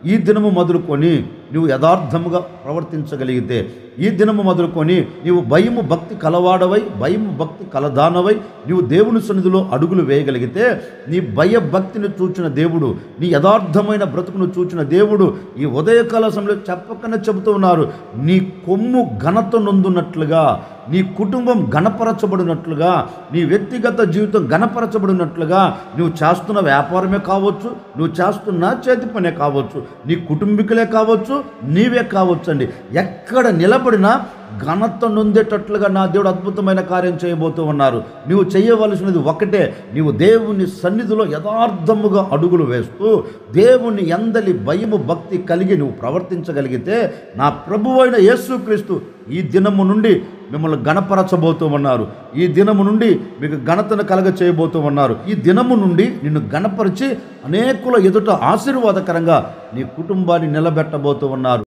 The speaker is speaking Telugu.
ఈ దినము మొదలుకొని నువ్వు యథార్థముగా ప్రవర్తించగలిగితే, ఈ దినము మొదలుకొని నీవు భయము భక్తి కలవాడవై, భయము భక్తి కలదానవై నీవు దేవుని సన్నిధిలో అడుగులు వేయగలిగితే, నీ భయభక్తిని చూచిన దేవుడు, నీ యథార్థమైన బ్రతుకును చూచిన దేవుడు ఈ ఉదయకాల సమయంలో చెప్పకనే చెబుతూ ఉన్నారు. నీ కొమ్ము ఘనత నొందున్నట్లుగా, నీ కుటుంబం గణపరచబడినట్లుగా, నీ వ్యక్తిగత జీవితం గణపరచబడినట్లుగా, నువ్వు చేస్తున్న వ్యాపారమే కావచ్చు, నువ్వు చేస్తున్న చేతి పనే కావచ్చు, నీ కుటుంబీకులే కావచ్చు, నీవే కావచ్చు అండి, ఎక్కడ నిలబడినా ఘనత నొందేటట్లుగా నా దేవుడు అద్భుతమైన కార్యం చేయబోతూ ఉన్నారు. నువ్వు చేయవలసినది ఒకటే, నీవు దేవుని సన్నిధిలో యథార్థముగా అడుగులు వేస్తూ దేవుని యందలి భయము భక్తి కలిగి నువ్వు ప్రవర్తించగలిగితే, నా ప్రభువైన యేసుక్రీస్తు ఈ దినము నుండి మిమ్మల్ని గణపరచబోతూ ఉన్నారు. ఈ దినము నుండి మీకు ఘనతను కలగ చేయబోతూ ఉన్నారు. ఈ దినము నుండి నిన్ను గణపరిచి అనేకుల ఎదుట ఆశీర్వాదకరంగా నీ కుటుంబాన్ని నిలబెట్టబోతూ ఉన్నారు.